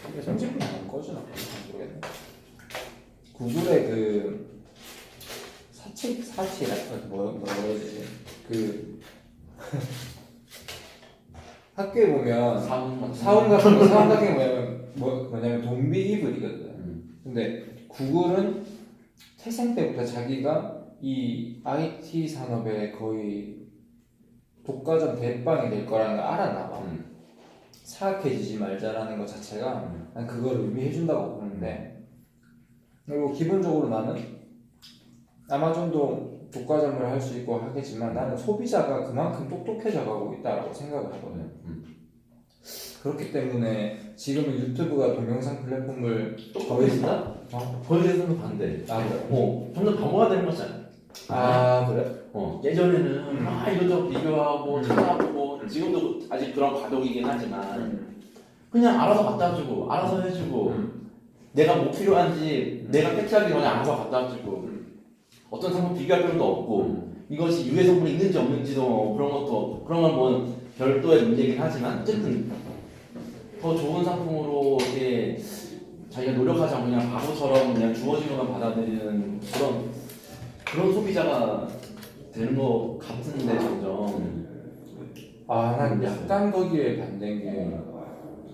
근데 선제품이 안 꺼지나 모르겠네. 구글의 그 사치 뭐라 그러지? 그 학교에 보면 사원 같은 게 뭐냐면 동비이블이거든. 근데 구글은 태생 때부터 자기가 이 IT 산업에 거의 독과점 대빵이 될 거라는 걸 알았나 봐. 사악해지지 말자라는 것 자체가 난 그걸 의미해준다고 보는데, 그리고 기본적으로 나는 아마존도 독과점을 할 수 있고 하겠지만 나는 소비자가 그만큼 똑똑해져 가고 있다고 생각을 하거든. 그렇기 때문에 지금은 유튜브가 동영상 플랫폼을 거기서 거기에 대해서는 반대. 아 그래? 점점 바보가 되는 거잖아. 아 그래? 예전에는 막 이것저것 비교하고 찾아보고, 지금도 아직 그런 과도기긴 하지만 그냥 알아서 갖다 주고 알아서 해주고, 내가 뭐 필요한지 내가 캐치하기 전에 알아서 갖다 주고, 어떤 상품 비교할 필요도 없고, 이것이 유해 성분이 있는지 없는지도 그런 것도, 그런 건 뭐 별도의 문제긴 하지만 어쨌든 더 좋은 상품으로 이렇게 자기가 노력하지 않고 그냥 바보처럼 그냥 주어진 것만 받아들이는 그런 소비자가 되는 것 같은데 점점. 난 약간 거기에 반대인 게,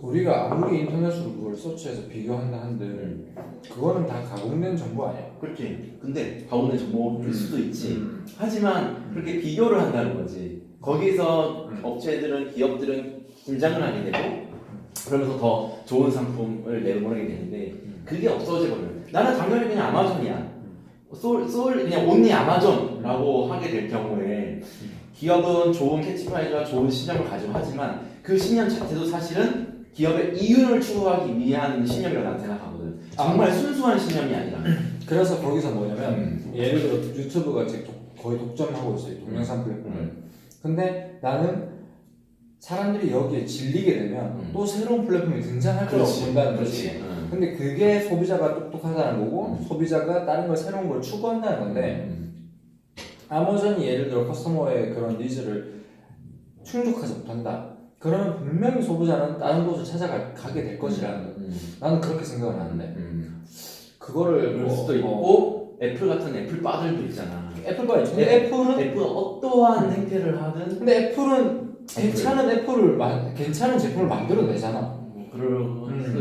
우리가 아무리 인터넷으로 그걸 서치해서 비교한다 한들 그거는 다 가공된 정보 아니야? 그렇지. 근데 가운데 정보일 수도 있지. 하지만 그렇게 비교를 한다는 거지. 거기서 업체들은, 기업들은 긴장을 하게 되고, 그러면서 더 좋은 상품을 내보내게 되는데, 그게 없어져버려요. 나는 당연히 그냥 아마존이야. 그냥 온리 아마존라고 하게 될 경우에 기업은 좋은 캐치프라이즈와 좋은 신념을 가지고 하지만 그 신념 자체도 사실은 기업의 이윤을 추구하기 위한 신념이라고 나는 생각하거든. 정말 순수한 신념이 아니라. 그래서 거기서 뭐냐면 예를 들어 유튜브가 지금 거의 독점하고 있어요, 동영상 플랫폼을. 근데 나는 사람들이 여기에 질리게 되면 또 새로운 플랫폼이 등장할 거라고 본다는 거지. 근데 그게 소비자가 똑똑하다는 거고, 소비자가 다른 걸, 새로운 걸 추구한다는 건데, 아마존이 예를 들어 커스터머의 그런 니즈를 충족하지 못한다. 그러면 분명히 소비자는 다른 곳을 찾아가게 될 것이라는 거. 나는 그렇게 생각을 하는데, 그거를 그럴 수도 있고, 애플 같은 애플바들도 있잖아. 애플바 있죠. 근데 애플은 어떠한 행태를 하든, 근데 애플은 괜찮은 제품을 만들어내잖아.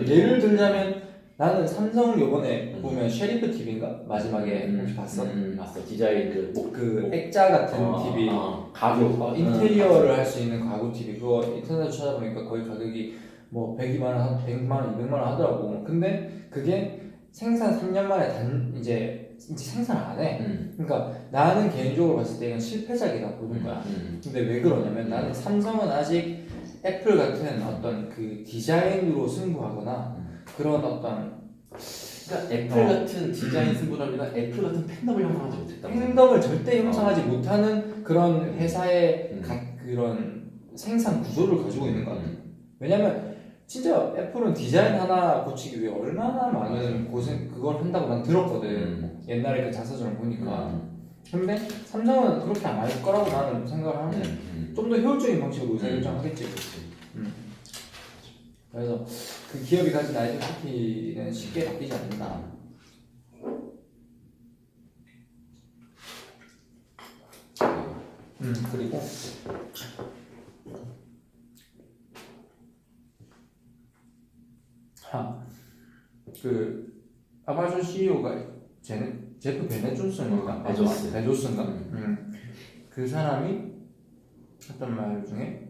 예를 들자면 나는 삼성 요번에 보면 쉐리프 TV인가? 마지막에 혹시 봤어? 봤어. 디자인 그 액자 같은 TV, 가구, 인테리어를 할 수 있는 가구 TV, 그거 인터넷 찾아보니까 거의 가격이 뭐 100만 원, 100만 원, 200만 원 하더라고. 근데 그게 생산 3년 만에 이제 생산 안 해. 그러니까 나는 개인적으로 봤을 때 이건 실패작이라고 보는 거야. 근데 왜 그러냐면 나는 삼성은 아직 애플 같은 어떤 그 디자인으로 승부하거나 그런 어떤, 그러니까 애플 같은 디자인 승부라기보다 애플 같은 팬덤을 형성하지 못했다. 팬덤을 절대 형성하지 못하는 그런 회사의 그런 생산 구조를 가지고 있는 것 같아. 왜냐면 진짜 애플은 디자인 하나 고치기 위해 얼마나 많은 그걸 한다고 난 들었거든. 옛날에 그 자서전을 보니까. 근데 삼성은 그렇게 안 할 거라고 나는 생각을 하는데 좀 더 효율적인 방식으로 의사결정하겠지. 그래서 그 기업이 가진 아이덴티티는 쉽게 바뀌지 않는다. 그리고 그 아마존 CEO가 제프 베네조스인가? 베조스인가? 그 사람이 했던 말 중에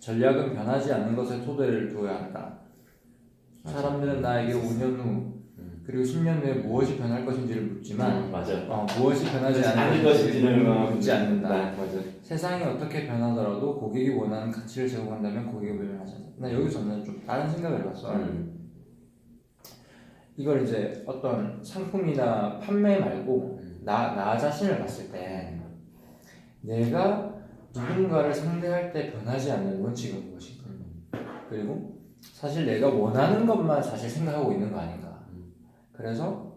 전략은 변하지 않는 것에 토대를 두어야 한다. 사람들은 나에게 5년 후 그리고 10년 후에 무엇이 변할 것인지를 묻지만 무엇이 변하지 않을 것인지를 묻지 않는다. 세상이 어떻게 변하더라도 고객이 원하는 가치를 제공한다면 고객이 변하지 않는다. 나 여기서는 좀 다른 생각을 해봤어. 이걸 이제 어떤 상품이나 판매 말고 나 자신을 봤을 때 내가 누군가를 상대할 때 변하지 않는 원칙은 무엇인가? 그리고 사실 내가 원하는 것만 사실 생각하고 있는 거 아닌가? 그래서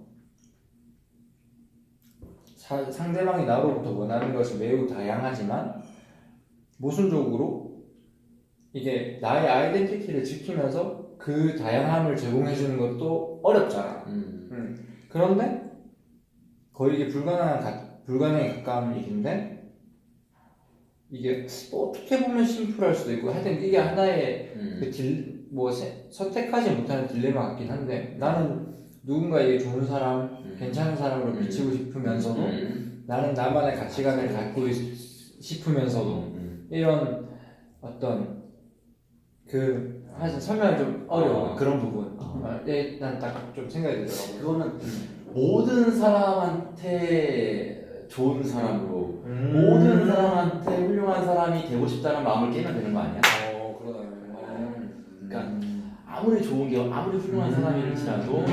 상대방이 나로부터 원하는 것이 매우 다양하지만 모순적으로 이게 나의 아이덴티티를 지키면서 그 다양함을 제공해 주는 것도 어렵잖아. 그런데 거의 이게 불가능에 가까운 일인데 이게 또 어떻게 보면 심플할 수도 있고 하여튼 이게 하나의 선택하지 못하는 딜레마 같긴 한데 나는 누군가에게 좋은 사람, 괜찮은 사람으로 비치고 싶으면서도 나는 나만의 가치관을 갖고 싶으면서도 이런 어떤 사실 설명이 좀 어려워 그런 부분. 난 딱 좀 생각이 들더라고. 그거는 모든 사람한테 좋은 사람으로 모든 사람한테 훌륭한 사람이 되고 싶다는 마음을 깨면 되는 거 아니야? 그러네. 그러니까 아무리 좋은 게 아무리 훌륭한 사람일지라도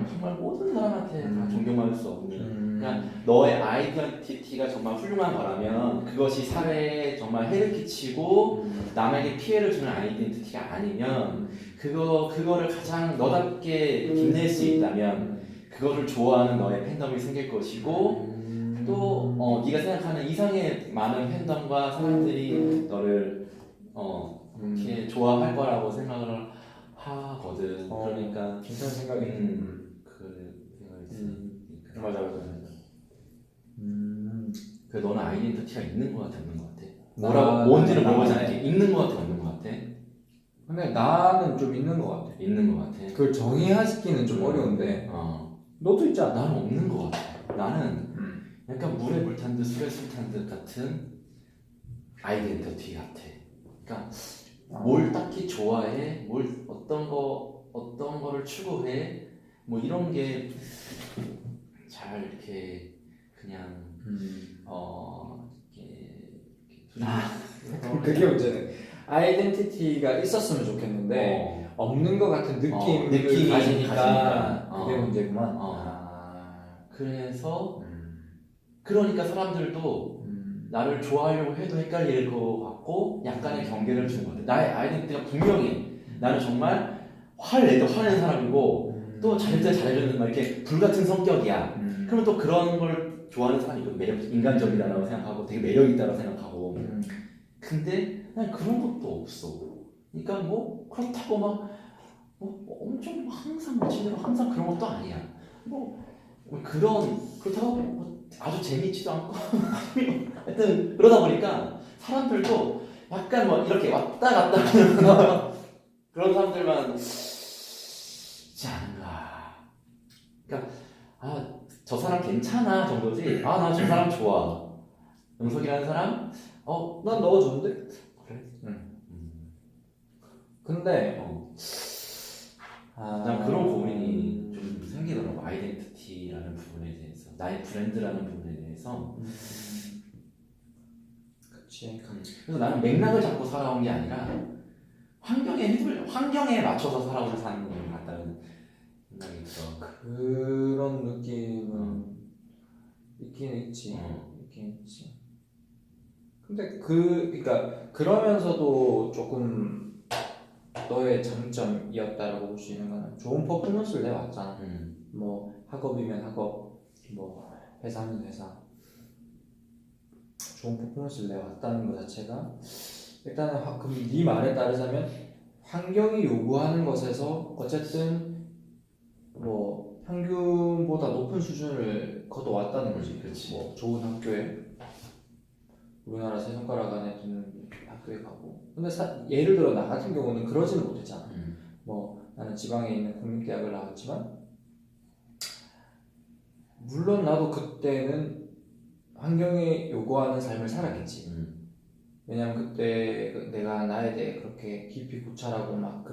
정말 모든 사람한테 다 존경받을 수 없는 그냥 너의 아이덴티티가 정말 훌륭한 거라면 그것이 사회에 정말 해를 끼치고 남에게 피해를 주는 아이덴티티가 아니면 그거를 가장 너답게 빛낼 수 있다면 그거를 좋아하는 너의 팬덤이 생길 것이고 또 네가 생각하는 이상의 많은 팬덤과 사람들이 너를 이렇게 좋아할 거라고 생각을 하거든. 그러니까 괜찮은 생각이. 그 생각이 있어. 맞아. 그 너는 아이덴티티가 있는 것 같아, 없는 것 같아? 나- 뭔지는 나- 물어보지 않을게. 있는 것 같아, 없는 것 같아? 근데 나는 좀 있는 것 같아. 있는 것 같아. 그걸 정의하기는 좀 어려운데 너도 있지 않아? 나는 없는 것 같아. 나는 약간 물에 물 탄 듯 술에 술 탄 듯 같은 아이덴티티 같아. 그러니까 뭘 딱히 좋아해, 어떤 거를 추구해, 뭐 이런 게 잘 이렇게 그냥 그게 문제네. 아이덴티티가 있었으면 좋겠는데 없는 것 같은 느낌을 느낌이 가지니까 가지니까. 그게 문제구만. 그래서 그러니까 사람들도 나를 좋아하려고 해도 헷갈릴 것 같고 약간의 경계를 주는 것 같아. 나의 아이덴티티가 분명히 나는 정말 화를 내도 화내는 사람이고 또 잘할 때 잘해주는 막 이렇게 불같은 성격이야. 그러면 또 그런 걸 좋아하는 사람이 인간적이다라고 생각하고 되게 매력있다고 생각하고 근데 난 그런 것도 없어. 그러니까 뭐 그렇다고 막 엄청 항상 제대로 항상 그런 것도 아니야. 그렇다고 아주 재밌지도 않고 하여튼 그러다 보니까 사람들도 약간 뭐 이렇게 왔다 갔다 하는 그런 사람들만 있지 않은가. 그러니까 저 사람 괜찮아 정도지. 나 저 사람 좋아. 영석이라는 사람 난 너가 좋은데? 그래? 근데 난 그런 고민이 좀 생기더라고. 아이덴티티라는 부분에 대해서 나의 브랜드라는 부분에 대해서 그치. 그래서 나는 맥락을 잡고 살아온 게 아니라 환경에 맞춰서 살아오는 사는 것 같다는 생각이 들어. 그런 느낌은 있긴 있지. 있긴 있지. 근데 그러니까 그러면서도 조금 너의 장점이었다라고 볼 수 있는 거는 좋은 퍼포먼스를 내왔잖아. 뭐 학업이면 학업, 뭐 회사면 회사. 좋은 퍼포먼스를 내왔다는 것 자체가 일단은 그럼 네 말에 따르자면 환경이 요구하는 것에서 어쨌든 뭐 평균보다 높은 수준을 거둬왔다는 거지. 그렇지. 뭐 좋은 학교에 우리나라 세 손가락 안에 드는 학교에 가고. 근데 예를 들어 나 같은 경우는 그러지는 못했잖아. 뭐 나는 지방에 있는 국립대학을 나왔지만 물론 나도 그때는 환경이 요구하는 삶을 살았겠지. 왜냐면 그때 내가 나에 대해 그렇게 깊이 고찰하고 막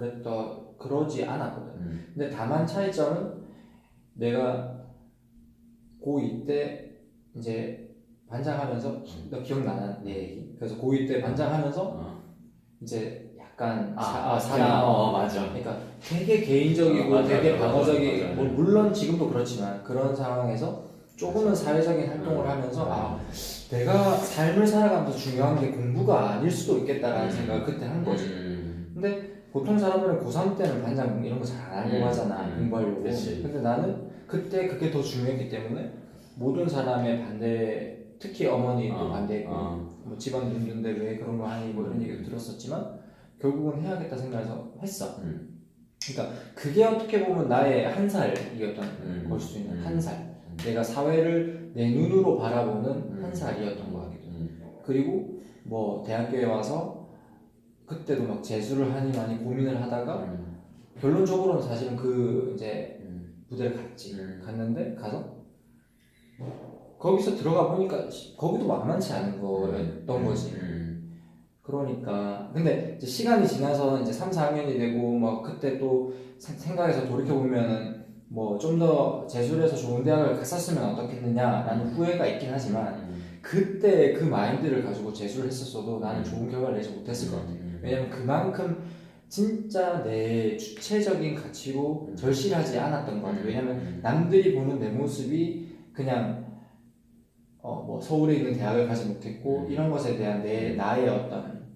그러지 않았거든. 근데 다만 차이점은 내가 고2 때 이제 반장하면서 너 기억나는 내 얘기. 그래서 고2 때 반장하면서 이제 약간 맞아. 그러니까 되게 개인적이고 맞아, 되게 맞아, 방어적인 맞아. 뭐 물론 지금도 그렇지만 그런 상황에서 조금은 사회적인 활동을 하면서 내가 삶을 살아가면서 중요한 게 공부가 아닐 수도 있겠다라는 생각을 그때 한 거지. 근데 보통 사람들은 고3 때는 반장 이런 거 잘 안 하려고 하잖아. 공부하려고. 그치. 근데 나는 그때 그게 더 중요했기 때문에 모든 사람의 반대, 특히 어머니도 반대했고 뭐 집안 힘든데 왜 그런 거 하니 뭐 이런 얘기도 들었었지만 결국은 해야겠다 생각해서 했어. 그러니까 그게 어떻게 보면 나의 한 살이었던 걸 수도 있는 한 살. 내가 사회를 내 눈으로 바라보는 한 살이었던 것 같기도 해. 그리고 뭐 대학교에 와서 그때도 막 재수를 하니 많이 고민을 하다가 결론적으로는 사실은 그 이제 부대를 갔는데 가서 거기서 들어가 보니까 거기도 만만치 않은 거였던 거지. 그러니까 근데 이제 시간이 지나서 이제 3, 4학년이 되고 막 그때 또 생각해서 돌이켜 보면은 뭐 좀 더 재수를 해서 좋은 대학을 갔었으면 어떻겠느냐라는 후회가 있긴 하지만 그때 그 마인드를 가지고 재수를 했었어도 나는 좋은 결과를 내지 못했을 것 같아. 왜냐면 그만큼 진짜 내 주체적인 가치로 절실하지 않았던 것 같아. 왜냐면 남들이 보는 내 모습이 그냥 뭐 서울에 있는 대학을 가지 못했고 이런 것에 대한 나의 어떤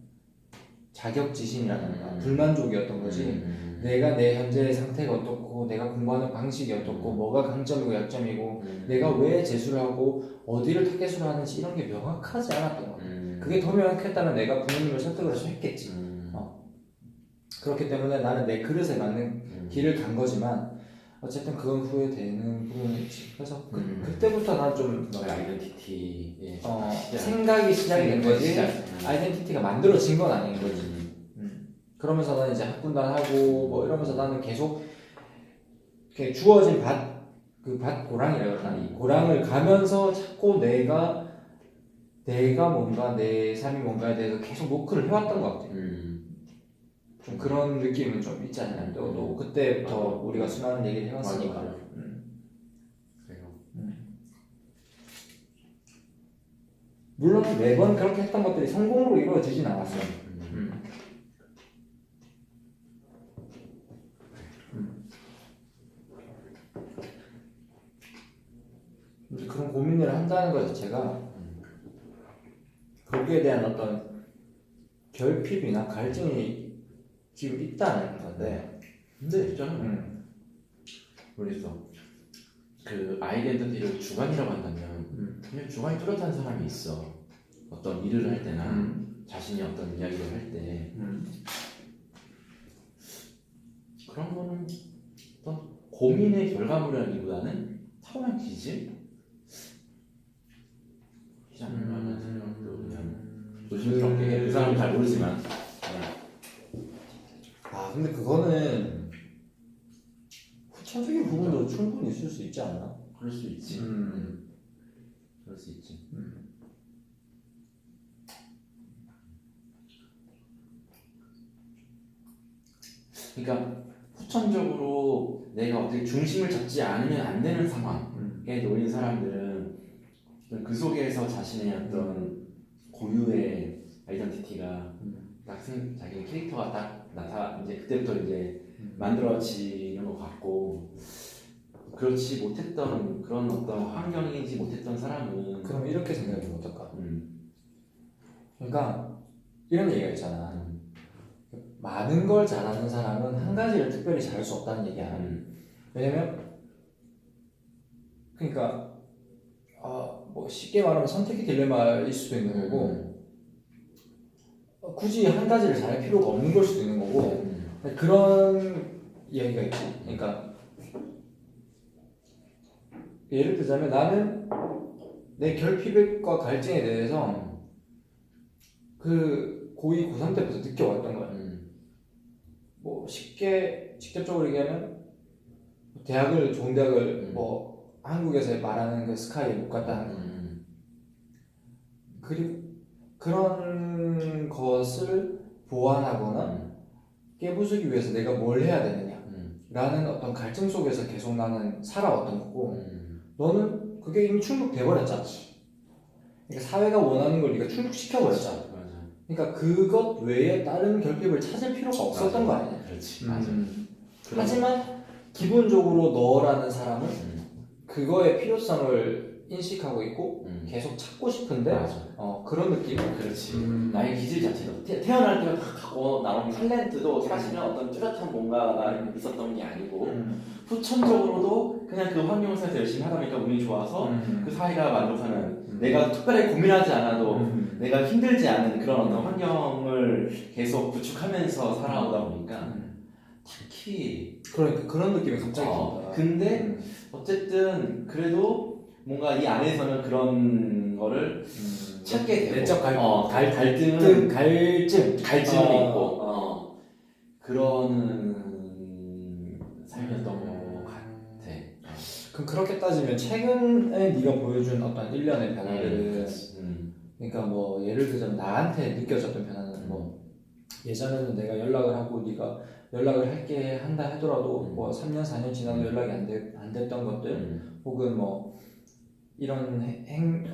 자격지심이라든가 불만족이었던 거지. 내가 내 현재의 상태가 어떻고 내가 공부하는 방식이 어떻고 뭐가 강점이고 약점이고 내가 왜 재수를 하고 어디를 타겟으로 하는지 이런 게 명확하지 않았던 것 같아. 그게 더 명확했다면 내가 부모님을 설득을 해서 했겠지. 그렇기 때문에 나는 내 그릇에 맞는 길을 간 거지만 어쨌든 그건 후회되는 부분이 있지. 그래서 그때부터 난 좀 너의 아이덴티티 생각이 시작이 된 거지. 시작. 아이덴티티가 만들어진 건 아닌 거지. 그러면서 나는 이제 학군단하고 뭐 이러면서 나는 계속 이렇게 주어진 밭 고랑이라고 하나 이 고랑을 가면서 자꾸 내가 뭔가 내 삶이 뭔가에 대해서 계속 노크를 해왔던 것 같아. 좀 그런 느낌은 좀 있지 않냐. 또 그때부터 우리가 수많은 얘기를 해왔으니까. 그래요. 물론 매번 그렇게 했던 것들이 성공으로 이루어지진 않았어. 이제 그런 고민을 한다는 것 자체가 거기에 대한 어떤 결핍이나 갈증이 지금 있다는 건데. 근데 있잖아. 모르겠어. 그 아이덴티티를 주관이라고 한다면 그냥 주관이 뚜렷한 사람이 있어. 어떤 일을 할 때나 자신이 어떤 이야기를 할 때 그런 거는 어떤 고민의 결과물이라기보다는 타고난 기질? 이지 않나라는 생각도 그냥 조심스럽게 해. 그 사람은 잘 모르지만 근데 그거는 후천적인 부분도 충분히 있을 수 있지 않나? 그럴 수 있지. 그럴 수 있지. 그러니까 후천적으로 내가 어떻게 중심을 잡지 않으면 안 되는 상황에 놓인 사람들은 그 속에서 자신의 어떤 고유의 아이덴티티가 딱 자기 캐릭터가 딱 이제 그때부터 이제 만들어지는 것 같고 그렇지 못했던 그런 어떤 환경이지 못했던 사람은 그럼 이렇게 생각해보면 어떨까? 그러니까 이런 얘기가 있잖아. 많은 걸 잘하는 사람은 한 가지를 특별히 잘할 수 없다는 얘기야. 왜냐면 그러니까 뭐 쉽게 말하면 선택의 딜레마일 수도 있는 거고 굳이 한 가지를 잘할 필요가 없는 걸 수도 있는 거고 그런 이야기가 있지. 그러니까 예를 들자면 나는 내 결핍과 갈증에 대해서 그 고2, 고3 때부터 느껴왔던 거야. 뭐 쉽게 직접적으로 얘기하면 좋은 대학을 뭐 한국에서 말하는 그 스카이에 못 갔다는 거. 그리고 그런 것을 보완하거나 깨부수기 위해서 내가 뭘 해야 되느냐 라는 어떤 갈증 속에서 계속 나는 살아왔던 거고 너는 그게 이미 충족돼버렸잖아. 그러니까 사회가 원하는 걸 네가 충족시켜버렸잖아. 그러니까 그것 외에 다른 결핍을 찾을 필요가 없었던 거 아니야. 그렇지. 맞아. 하지만 기본적으로 너라는 사람은 그거의 필요성을 인식하고 있고 계속 찾고 싶은데 맞아. 그런 느낌? 그렇지. 나의 기질 자체도 태어날 때가 다 갖고 나온 탤런트도 사실은 어떤 뚜렷한 뭔가가 있었던 게 아니고 후천적으로도 그냥 그 환경 속에서 열심히 하다 보니까 운이 좋아서 그 사회가 만족하는 내가 특별히 고민하지 않아도 내가 힘들지 않은 그런 어떤 환경을 계속 구축하면서 살아오다 보니까 딱히 그러니까 그런 느낌이 갑자기 든다. 근데 어쨌든 그래도 뭔가 이 안에서는 그런 거를 찾게 되고 내적 갈등은 갈증은 있고 그런 삶이었던 것 같아. 그럼 그렇게 따지면 최근에 네가 보여준 어떤 일련의 변화들은 그러니까 뭐 예를 들자면 나한테 느껴졌던 변화는 뭐 예전에는 내가 연락을 하고 네가 연락을 할게 한다 하더라도 뭐 3년 4년 지나도 연락이 안 됐던 것들 혹은 뭐 이런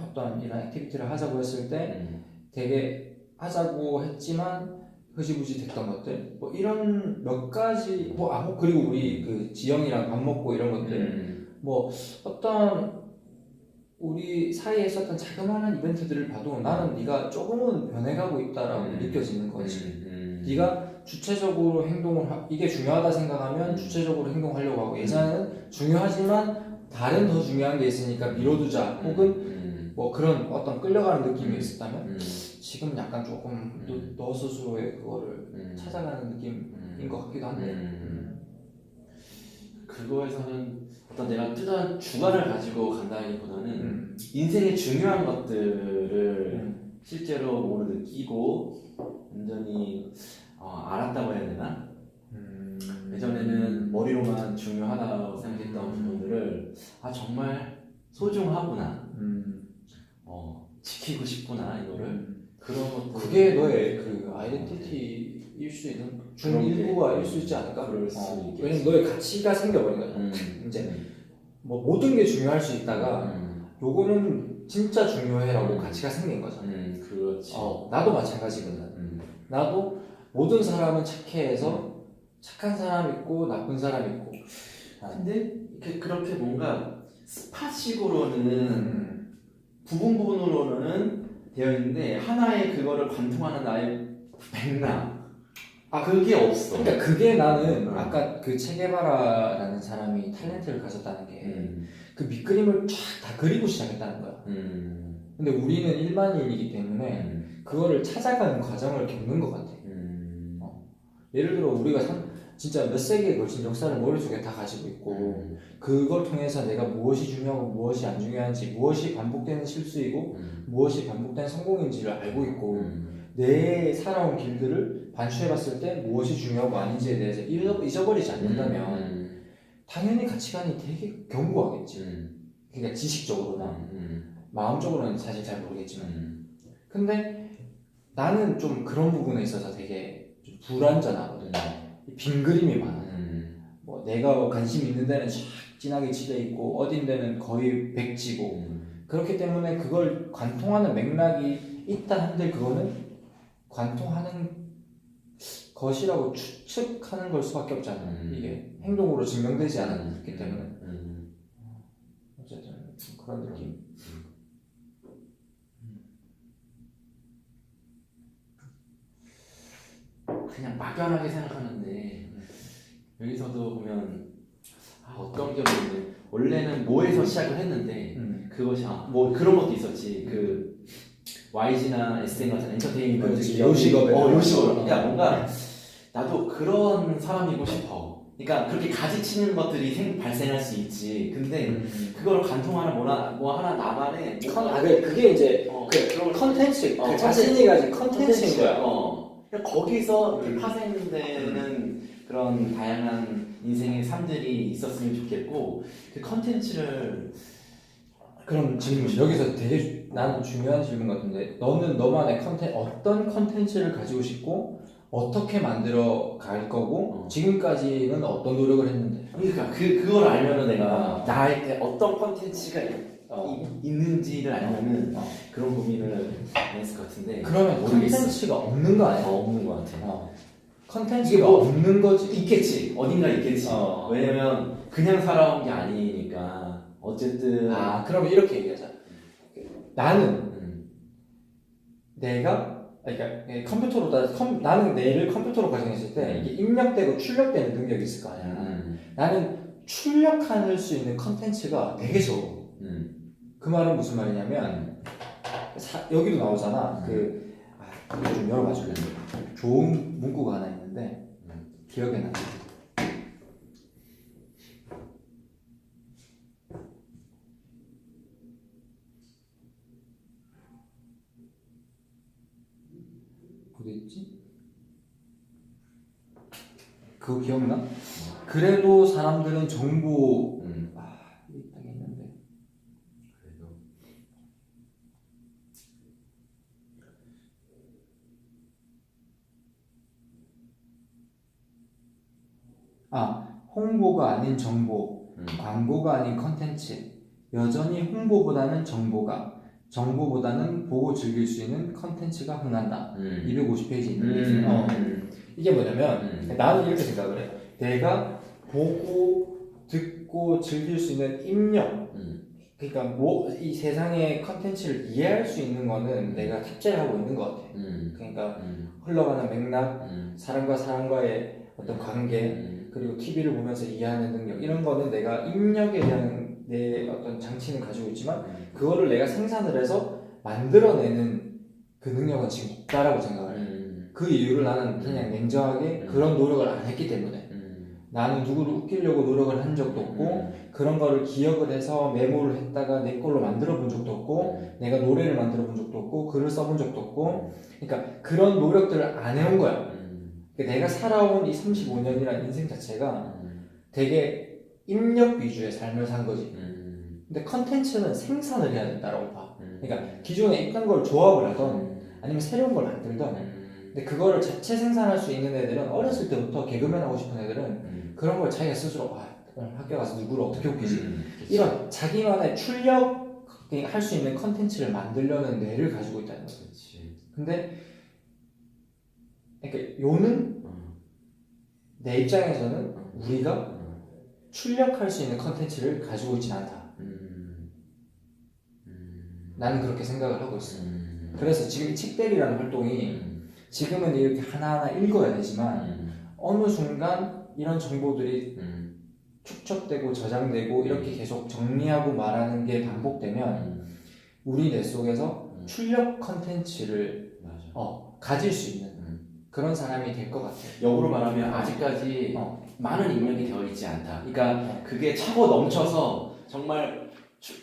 어떤 이런 액티비티를 하자고 했을 때 되게 하자고 했지만 흐지부지 됐던 것들 뭐 이런 몇 가지 그리고 우리 그 지영이랑 밥 먹고 이런 것들 뭐 어떤 우리 사이에 있었던 자그마한 이벤트들을 봐도 나는 네가 조금은 변해가고 있다라고 느껴지는 거지. 네가 주체적으로 이게 중요하다 생각하면 주체적으로 행동하려고 하고 예전에는 중요하지만 다른 더 중요한 게 있으니까 미뤄두자 혹은 뭐 그런 어떤 끌려가는 느낌이 있었다면 지금 약간 조금 너 스스로의 그거를 찾아가는 느낌인 것 같기도 한데 그거에서는 어떤 내가 뚜렷한 주관을 가지고 간다기보다는 인생의 중요한 것들을 실제로 몸으로 느끼고 완전히 알았다고 해야 되나? 예전에는 머리로만 중요하다고 생각했던 부분들을 정말 소중하구나 지키고 싶구나 이거를 그런 것들 그게 너의 그 아이덴티티일 수 있는 중일부가 일 수 있지 않을까? 그럴 수 있겠지. 왜냐면 너의 가치가 생겨버린 거야. 이제 뭐 모든 게 중요할 수 있다가 요거는 진짜 중요해라고 가치가 생긴 거잖아. 그렇지. 나도 마찬가지거든. 나도 모든 사람은 착해해서 착한 사람 있고 나쁜 사람 있고. 근데 그렇게 뭔가 스팟식으로는 부분으로는 되어 있는데 하나의 그거를 관통하는 나의 맥락 그게 없어. 그러니까 그게 나는 아까 그 체게바라라는 사람이 탤런트를 가졌다는 게 그 밑그림을 쫙 다 그리고 시작했다는 거야. 근데 우리는 일반인이기 때문에 그거를 찾아가는 과정을 겪는 것 같아. 예를 들어 우리가 진짜 몇 세기에 걸친 역사를 머릿속에 다 가지고 있고 그걸 통해서 내가 무엇이 중요하고 무엇이 안 중요한지 무엇이 반복되는 실수이고 무엇이 반복된 성공인지를 알고 있고 내 살아온 길들을 반추해봤을 때 무엇이 중요하고 아닌지에 대해서 잊어버리지 않는다면 당연히 가치관이 되게 견고하겠지. 그러니까 지식적으로나 마음적으로는 사실 잘 모르겠지만 근데 나는 좀 그런 부분에 있어서 되게 좀 불완전하거든. 빈 그림이 많아. 뭐 내가 관심 있는 데는 쫙 진하게 칠해 있고 어딘 데는 거의 백지고 그렇기 때문에 그걸 관통하는 맥락이 있다 한들 그거는 관통하는 것이라고 추측하는 걸 수밖에 없잖아. 이게 행동으로 증명되지 않았기 때문에 어쨌든 그런 느낌. 그냥 막연하게 생각하는데 여기서도 보면 어떤 게 보면 원래는 뭐에서 시작을 했는데 그것이 뭐 그런 것도 있었지. 그 YG나 SM 같은 엔터테인먼트 요식업에 그러니까 뭔가 나도 그런 사람이고 싶어. 그러니까 그렇게 가지치는 것들이 발생할 수 있지. 근데 그거를 간통하는 뭐 하나 나만의 그게 이제 그런 컨텐츠 그 자신이 가진 컨텐츠인 거야. 거기서 이렇게 파생되는 그런 다양한 인생의 삶들이 있었으면 좋겠고 그 컨텐츠를 그럼 질문 여기서 되게 나는 중요한 질문 같은데 너는 너만의 어떤 컨텐츠를 가지고 싶고 어떻게 만들어 갈 거고 지금까지는 어떤 노력을 했는데 그러니까 그걸 알면은 내가 나한테 어떤 컨텐츠가 있는지를 알면은 그런 고민을 안 했을 것 같은데 그러면 컨텐츠가 없는 거 아니야? 없는 것 같아. 컨텐츠가 없는 거지? 있겠지. 어딘가 있겠지. 왜냐면 그냥 살아온 게 아니니까 어쨌든 그러면 이렇게 얘기하자. 나는 그러니까 컴퓨터로 나는 내를 컴퓨터로 가정했을 때 이게 입력되고 출력되는 능력이 있을 거 아니야. 나는 출력할 수 있는 컨텐츠가 되게 적어. 그 말은 무슨 말이냐면 여기도 나오잖아. 이거 좀 열어봐 줄래? 좋은 문구가 하나 있는데 기억에 나지. 어디 있지? 그거 기억나? 그래도 사람들은 정보 여기 딱 있는데 그래도 홍보가 아닌 정보, 광고가 아닌 컨텐츠, 여전히 홍보보다는 정보보다는 보고 즐길 수 있는 컨텐츠가 흥한다. 250페이지 있는데 이게 뭐냐면 나는 이렇게 생각을 해. 내가 보고 듣고 즐길 수 있는 입력, 그러니까 이 세상의 컨텐츠를 이해할 수 있는 거는 내가 탑재를 하고 있는 것 같아. 그러니까 흘러가는 맥락, 사람과 사람과의 어떤 관계, 그리고 TV를 보면서 이해하는 능력, 이런 거는 내가 입력에 대한 내 어떤 장치는 가지고 있지만 그거를 내가 생산을 해서 만들어내는 그 능력은 지금 없다라고 생각을 해. 그 이유를 나는 그냥 냉정하게 그런 노력을 안 했기 때문에 나는 누구를 웃기려고 노력을 한 적도 없고 그런 거를 기억을 해서 메모를 했다가 내 걸로 만들어 본 적도 없고 내가 노래를 만들어 본 적도 없고 글을 써본 적도 없고 그러니까 그런 노력들을 안 해온 거야. 그러니까 내가 살아온 이 35년이라는 인생 자체가 되게 입력 위주의 삶을 산 거지. 근데 컨텐츠는 생산을 해야 된다라고 봐. 그러니까 기존에 있던 걸 조합을 하던 아니면 새로운 걸 만들던 근데 그거를 자체 생산할 수 있는 애들은 어렸을 때부터 개그맨 하고 싶은 애들은 그런 걸 자기가 스스로 오늘 학교 가서 누구를 어떻게 웃기지 이런 자기만의 출력할 수 있는 컨텐츠를 만들려는 뇌를 가지고 있다는 거지. 근데 그러니까 요는 내 입장에서는 우리가 출력할 수 있는 컨텐츠를 가지고 있진 않다. 나는 그렇게 생각을 하고 있어. 그래서 지금 이 책대리라는 활동이 지금은 이렇게 하나하나 읽어야 되지만 어느 순간 이런 정보들이 축적되고 저장되고 이렇게 계속 정리하고 말하는 게 반복되면 우리 뇌 속에서 출력 컨텐츠를 가질 수 있는 그런 사람이 될 것 같아요. 역으로 말하면 아직까지 많은 입력이 되어 있지 않다. 그러니까 그게 차고 넘쳐서 정말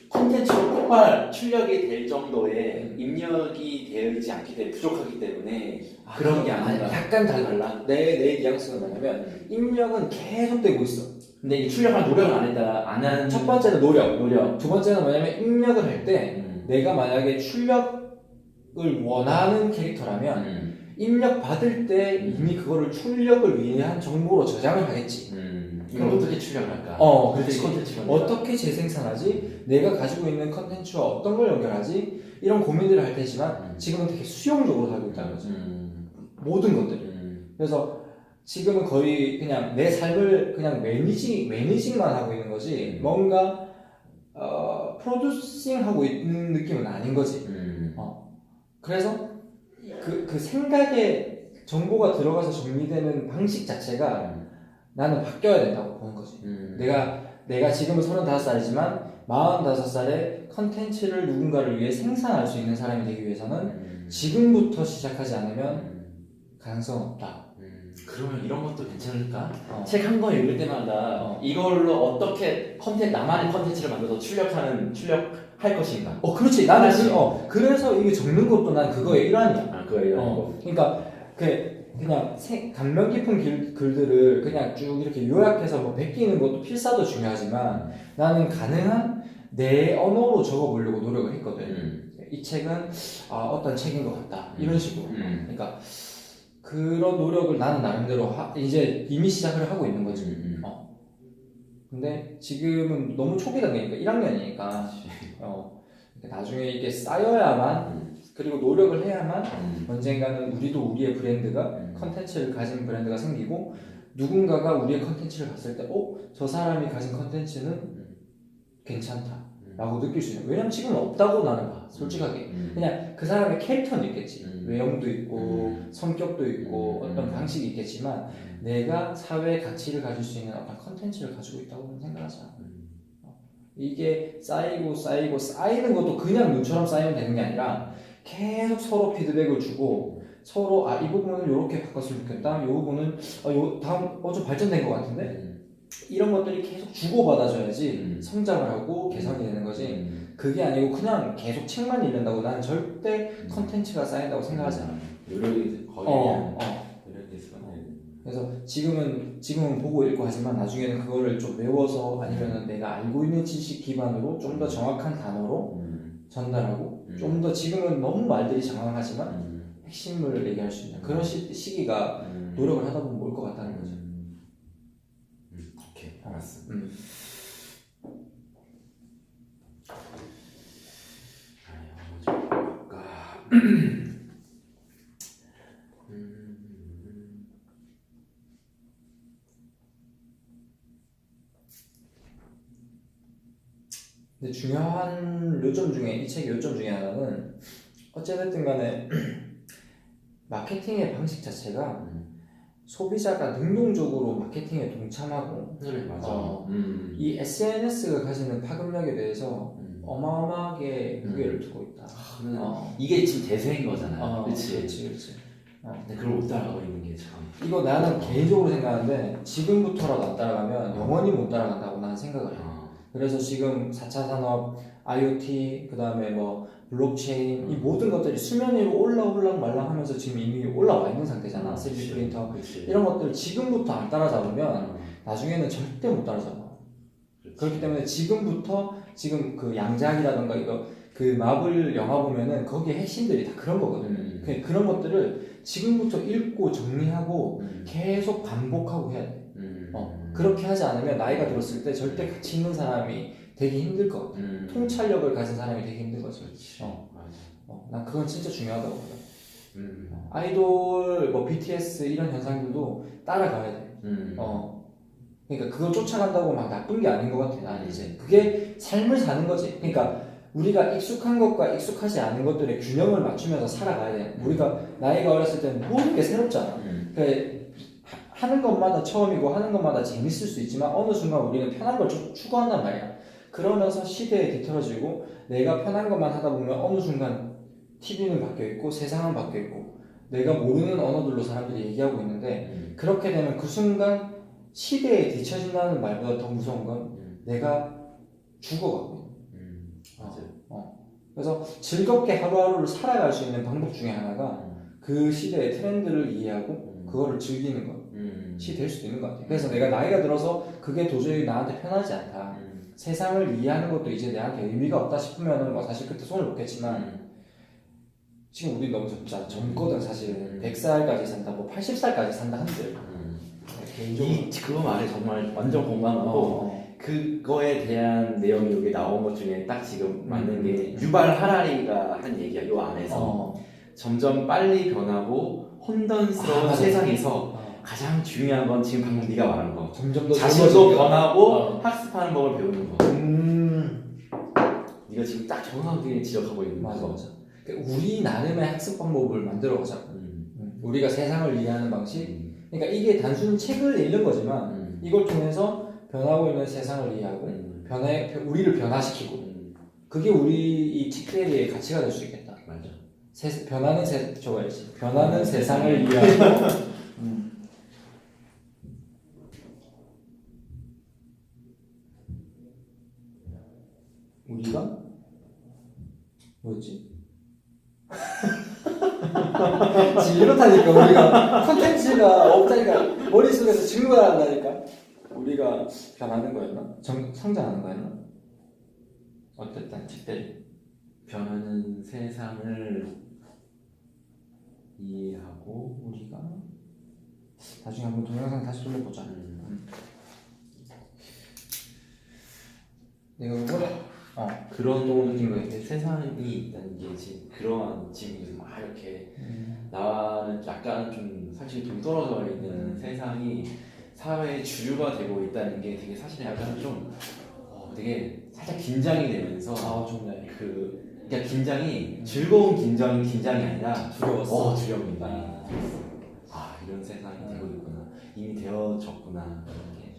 콘텐츠로 폭발 출력이 될 정도의 입력이 되어 있지 않기 때문에 부족하기 때문에 그런 게 아닌가. 약간 달라. 내 뉘앙스는 뭐냐면 입력은 계속 되고 있어. 근데 이 출력할 노력은 안 한. 첫 번째는 노력. 두 번째는 뭐냐면 입력을 할 때 내가 만약에 출력을 원하는 캐릭터라면 입력 받을 때 이미 그거를 출력을 위한 정보로 저장을 하겠지. 그럼 어떻게 출력을 할까? 그렇지. 어떻게 재생산하지? 내가 가지고 있는 컨텐츠와 어떤 걸 연결하지? 이런 고민들을 할 테지만 지금은 되게 수용적으로 살고 있다는 거지. 모든 것들이. 그래서 지금은 거의 그냥 내 삶을 그냥 매니징만 하고 있는 거지 뭔가 프로듀싱 하고 있는 느낌은 아닌 거지. 그래서 그 생각에 정보가 들어가서 정리되는 방식 자체가 나는 바뀌어야 된다고 보는 거지. 내가 지금은 35살이지만 45살에 컨텐츠를 누군가를 위해 생산할 수 있는 사람이 되기 위해서는 지금부터 시작하지 않으면 가능성은 없다. 그러면 이런 것도 괜찮을까? 책 한 권 읽을 때마다 이걸로 어떻게 나만의 컨텐츠를 만들어서 출력할 것인가? 그렇지. 나는 그래서 이게 적는 것도 난 그거의 일환이야. 그거의 일환이고. 그러니까 그냥 감명 깊은 글들을 그냥 쭉 이렇게 요약해서 뭐 베끼는 것도 필사도 중요하지만 나는 가능한 내 언어로 적어보려고 노력을 했거든. 이 책은 어떤 책인 것 같다. 이런 식으로. 그러니까 그런 노력을 나는 나름대로 이제 이미 시작을 하고 있는 거지. 근데 지금은 너무 초기 단계니까 1학년이니까 나중에 이게 쌓여야만 그리고 노력을 해야만 언젠가는 우리도 우리의 브랜드가 컨텐츠를 가진 브랜드가 생기고 누군가가 우리의 컨텐츠를 봤을 때 저 사람이 가진 컨텐츠는 괜찮다라고 느낄 수 있는. 왜냐면 지금은 없다고 나는 봐. 솔직하게. 그냥 그 사람의 캐릭터는 있겠지. 외형도 있고 성격도 있고 어떤 방식이 있겠지만 내가 사회의 가치를 가질 수 있는 어떤 컨텐츠를 가지고 있다고는 생각하지 않아. 이게 쌓이고 쌓이는 것도 그냥 눈처럼 쌓이면 되는 게 아니라 계속 서로 피드백을 주고 서로 이 부분은 이렇게 바꿨으면 좋겠다. 이 부분은 다음 좀 발전된 것 같은데 이런 것들이 계속 주고받아줘야지 성장을 하고 개선이 되는 거지. 그게 아니고 그냥 계속 책만 읽는다고 나는 절대 컨텐츠가 쌓인다고 생각하지 않아. 노력이 거의 노력이 있어. 그래서 지금은 보고 읽고 하지만 나중에는 그거를 좀 외워서 아니면은 내가 알고 있는 지식 기반으로 좀 더 정확한 단어로 전달하고 좀 더 지금은 너무 말들이 장황하지만 핵심을 얘기할 수 있는 그런 시기가 노력을 하다 보면 올 것 같다는 거죠. 오케이, 알았어. 근데 중요한 요점 중에 이 책의 요점 중에 하나는 어찌됐든 간에 마케팅의 방식 자체가 소비자가 능동적으로 마케팅에 동참하고 그래, 맞아. 이 SNS가 가지는 파급력에 대해서 어마어마하게 무게를 두고 있다. 이게 지금 대세인 거잖아. 그렇지. 근데 그걸 못 따라가고 있는 게 참. 이거 나는 개인적으로 생각하는데 지금부터라도 안 따라가면 영원히 못 따라간다고 나는 생각을 해. 그래서 지금 4차 산업, IoT, 그 다음에 뭐 블록체인 이 모든 것들이 수면 위로 올라올랑 말랑하면서 지금 이미 올라와 있는 상태잖아. 3D 프린터 이런 것들 지금부터 안 따라잡으면 나중에는 절대 못 따라잡아. 그렇기 때문에 지금부터 지금 그 양작이라던가 이거 그 마블 영화 보면은 거기에 핵심들이 다 그런 거거든. 그런 것들을 지금부터 읽고 정리하고 계속 반복하고 해야 돼. 그렇게 하지 않으면 나이가 들었을 때 절대 가치 있는 사람이 되기 힘들 것 같아. 통찰력을 가진 사람이 되기 힘든 거지. 난 그건 진짜 중요하다고 봐. 아이돌, 뭐 BTS 이런 현상들도 따라가야 돼. 그러니까 그거 쫓아간다고 막 나쁜 게 아닌 것 같아. 난 이제 그게 삶을 사는 거지. 그러니까 우리가 익숙한 것과 익숙하지 않은 것들의 균형을 맞추면서 살아가야 돼. 우리가 나이가 어렸을 때는 모든 게 새롭잖아. 그러니까 하는 것마다 처음이고 하는 것마다 재밌을 수 있지만 어느 순간 우리는 편한 걸 추구한단 말이야. 그러면서 시대에 뒤틀어지고 내가 편한 것만 하다 보면 어느 순간 TV는 바뀌어있고 세상은 바뀌어있고 내가 모르는 언어들로 사람들이 얘기하고 있는데 그렇게 되면 그 순간 시대에 뒤처진다는 말보다 더 무서운 건 내가 죽어가고 그래서 즐겁게 하루하루를 살아갈 수 있는 방법 중에 하나가 그 시대의 트렌드를 이해하고 그거를 즐기는 것이 될 수도 있는 것 같아요. 그래서 내가 나이가 들어서 그게 도저히 나한테 편하지 않다. 세상을 이해하는 것도 이제 내한테 의미가 없다 싶으면은 뭐 사실 그때 손을 놓겠지만 지금 우리 너무 젊거든 사실은. 100살까지 산다, 뭐 80살까지 산다 한들. 개인적으로 그거 말에 정말 완전 공감하고 그거에 대한 내용이 여기 나온 것 중에 딱 지금 맞는 게 유발 하라리가 한 얘기야. 요 안에서 점점 빨리 변하고 혼돈스러운 세상에서 가장 중요한 건 지금 방금 네가 말한 거. 점점 더 자신도 변하고 학습하는 법을 배우는 거. 네가 지금 딱 정확하게 지적하고 있는 거. 맞아. 우리 나름의 학습 방법을 만들어 가자. 우리가 세상을 이해하는 방식. 그러니까 이게 단순히 책을 읽는 거지만 이걸 통해서 변하고 있는 세상을 이해하고 우리를 변화시키고 그게 우리 이 책들의 가치가 될 수 있겠다. 맞아. 변하는 세상을 이해하고 우리가 뭐였지? 지금 이렇다니까 우리가 콘텐츠가 없다니까 머릿속에서 증거가 한다니까 우리가 변하는 거였나? 성장하는 거였나? 어쨌든 책들이 변하는 세상을 이해하고 우리가 나중에 한번 동영상 다시 돌려보자. 내가 이번에 그런 세상이 있다는 게 지금 그러한 지금 막 이렇게 나와는 약간 좀 사실 동떨어져 있는 세상이 사회의 주류가 되고 있다는 게 되게 사실 약간 좀 되게 살짝 긴장이 되면서 아 좋네. 그러니까 긴장이 즐거운 긴장이 아니라 두려웠어. 두렵니다. 아, 이런 세상이 되고 있구나. 이미 되어졌구나. 이렇게.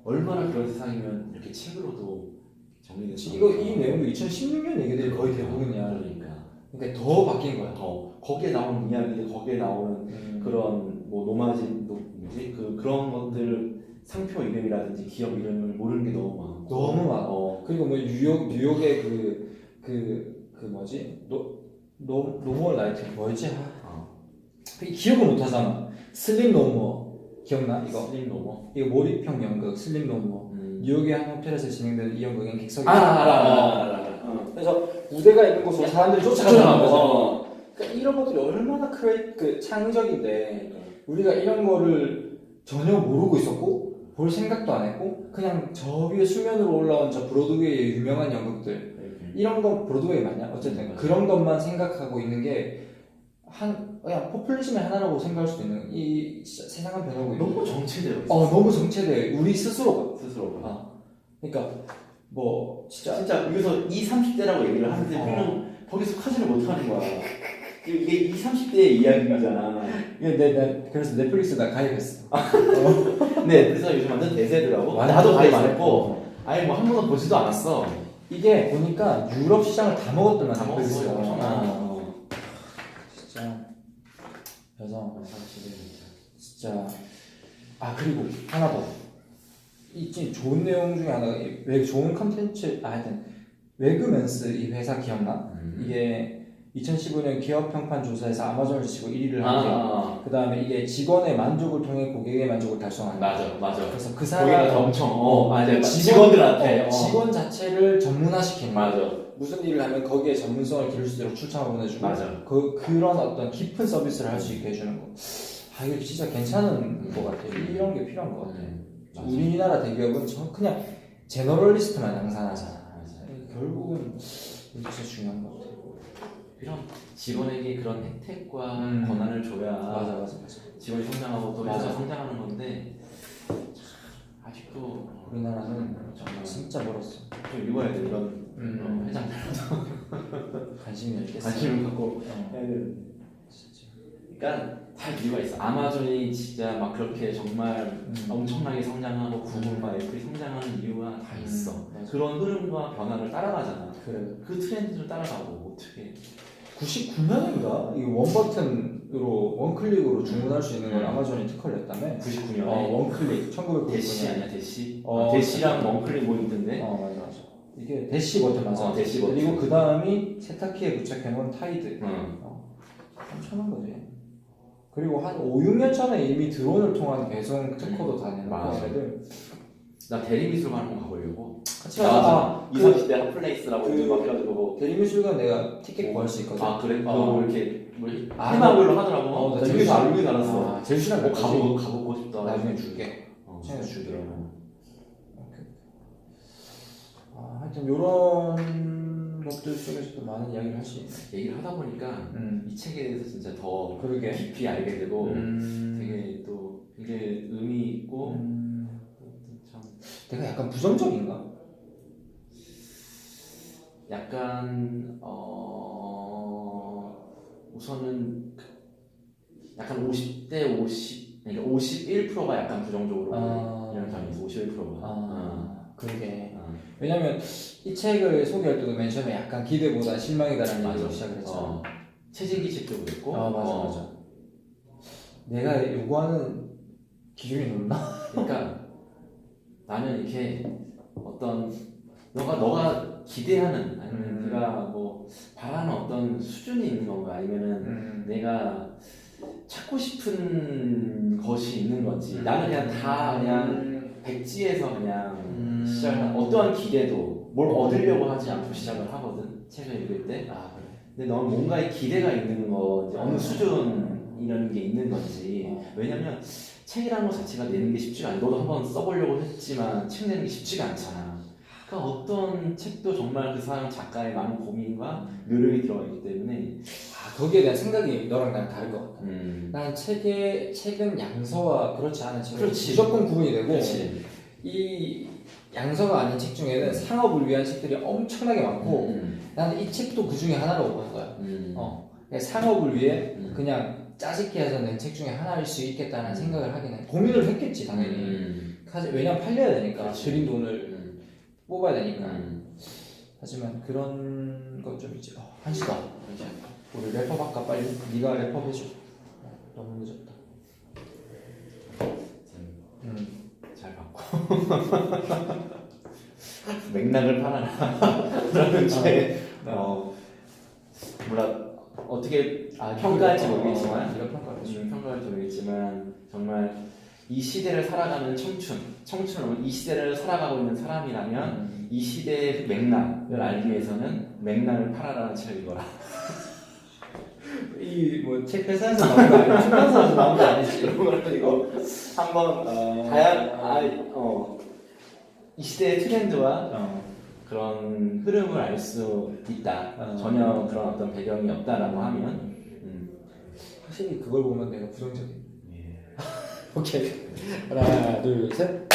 얼마나 그런 세상이면 이렇게 책으로도 정리돼서 이 내용도 2016년 얘기들이 거의 대부분이야. 그러니까 더 바뀐 거야. 거기에 나오는 이야기들, 거기에 나오는 그런 뭐 노마진 그런 것들 상표 이름이라든지 기업 이름을 모르는 게 너무 많고 너무 많아. 그리고 뭐 뉴욕의 그 뭐지 노멀 라이트 뭐였지? 기억을 못 하잖아. 슬림 노머 기억나 이거? 슬림 노머 이거 몰입형 연극 슬림 노머. 뉴욕의 한 호텔에서 진행되는 이 연극엔 객석이 알아. 그래서 무대가 있는 곳으로 사람들이 쫓아가는 거죠. 그러니까 이런 것들이 얼마나 창의적인데 우리가 이런 거를 전혀 모르고 있었고 볼 생각도 안 했고 그냥 저 위에 수면으로 올라온 저 브로드웨이의 유명한 연극들 이런 거 브로드웨이 맞냐? 어쨌든 그런 것만 생각하고 있는 게 그냥 포퓰리즘의 하나라고 생각할 수도 있는 이 세상은 변하고 있는 너무 정체돼요. 너무 정체돼. 우리 스스로가. 그러니까 뭐 진짜 여기서 20, 30대라고 얘기를 하는데 우리는 거기 속하지를 못하는 거야. 이게 20, 30대의 이야기잖아. 그래서 넷플릭스 나 가입했어. 네, 그래서 요즘 완전 대세더라고. 나도 가입 안 했고, 아예 뭐 한 번도 보지도 않았어. 이게 보니까 유럽 시장을 다 먹었더만 다 먹었어. 진짜 여성 진짜 그리고 하나 더. 이 좋은 내용 중에 하나가 왜 좋은 컨텐츠 하여튼 외그맨스 이 회사 기억나? 이게 2015년 기업 평판 조사에서 아마존을 치고 1위를 한 게 그 다음에 이게 직원의 만족을 통해 고객의 만족을 달성하는 맞아. 그래서 그 사람이 엄청 맞아. 직원들한테 직원 자체를 전문화시키는 맞아. 무슨 일을 하면 거기에 전문성을 기를 수 있도록 출장을 보내주고 맞아. 그런 어떤 깊은 서비스를 할 수 있게 해주는 거. 이거 진짜 괜찮은 것 같아. 이런 게 필요한 것 같아. 우리나라 대기업은 그냥 제너럴리스트만 양산하잖아. 결국은 이게 진짜 중요한 것 같아. 이런 직원에게 그런 혜택과 권한을 줘야 맞아. 직원이 성장하고 또 회사가 성장하는 건데 아직도 우리나라는 정말 진짜 멀었어. 좀 읽어야 돼 이런 회장들도 관심을 갖고 해야 되는. 그러니까 다 이유가 있어. 아마존이 진짜 막 그렇게 정말 엄청나게 성장하고 구글과 애플이 성장하는 이유가 다 있어. 그런 흐름과 변화를 따라가잖아. 그 트렌드를 따라가고 어떻게 99년인가? 이 원버튼으로 원클릭으로 주문할 수 있는 걸 아마존이 특허를 냈다며? 99년에 원클릭 1999년 대시 아니야 대시? 대시랑 원클릭 뭐 있던데? 맞아 이게 대시 버튼 맞아. 대시 버튼. 그리고 그 다음이 세탁기에 부착해놓은 타이드. 엄청난 거지. 그리고 한 5, 6년 전에 이미 드론을 통한 배송 특허도 다 내놓고 애들. 나 대리미술관 한번 가보려고. 같이 가자. 20, 30대 핫플레이스라고 막 해가지고 대리미술관 내가 티켓 구할 수 있거든. 그래? 그거 이렇게 테마별로 하더라고. 나 재밌어 알았어. 제주시랑 가보고 싶다. 나중에 줄게. 진짜 주더라고. 하여튼 요런 것들 속에서도 많은 이야기를 할 수 있네. 얘기를 하다 보니까 이 책에 대해서 진짜 더 그러게. 깊이 알게 되고 되게 또 이게 의미 있고 참 내가 약간 부정적인가? 약간 우선은 약간 50대 50 그러니까 51%가 약간 부정적으로 이런 점이 있어. 51%가 그러게. 왜냐면 이 책을 소개할 때도 맨 처음에 약간 기대보다 실망이다라는 얘기로 시작을 했잖아. 체질기 책도 그랬고. 맞아. 내가 요구하는 기준이 높나? 그러니까 나는 이렇게 어떤 너가 기대하는 아니면 네가 뭐 바라는 어떤 수준이 있는 건가 아니면은 내가 찾고 싶은 것이 있는 건지 나는 그냥 다 그냥 백지에서 그냥 시작을 어떠한 기대도 뭘 얻으려고 하지 않고 시작을 하거든 책을 읽을 때. 그래. 근데 너는 뭔가의 기대가 있는 거 어느 수준 이런 게 있는 건지. 왜냐면 책이라는 것 자체가 내는 게 쉽지가 않아. 너도 한번 써보려고 했지만 책 내는 게 쉽지가 않잖아. 그러니까 어떤 책도 정말 그 사람 작가의 많은 고민과 노력이 들어가 있기 때문에 거기에 대한 생각이 너랑 나랑 다른 것 같아. 난 책은 양서와 그렇지 않은 책은 무조건 구분이 되고 그렇지. 이 양서가 아닌 책 중에는 상업을 위한 책들이 엄청나게 많고 나는 이 책도 그 중에 하나라고 보는 거야. 그냥 상업을 위해 그냥 짜집게 해서 낸 책 중에 하나일 수 있겠다는 생각을 하긴 해. 고민을 했겠지 당연히. 왜냐면 팔려야 되니까 그렇지. 들인 돈을 뽑아야 되니까. 하지만 그런 거 좀 있지. 한시다. 우리 랩업 할까 빨리? 네가 랩업 해줘. 너무 늦었다. 잘 봤고 맥락을 팔아라 그러는 게 몰라 어떻게 평가할지 모르겠지만 네가 평가해줘. 평가할지 모르겠지만 정말 이 시대를 살아가는 청춘은 이 시대를 살아가고 있는 사람이라면 이 시대의 맥락을 알기 위해서는 맥락을 팔아라는 책을 읽어라. 이 뭐 책 회사에서 나온 거 아니야? 출판사에서 나온 거 아니지? 이거 한번 이 시대의 트렌드와 그런 흐름을 알 수 있다. 전혀 그런 어떤 배경이 없다라고 하면 확실히 그걸 보면 내가 부정적이야. 오케이. 하나, 둘, 셋.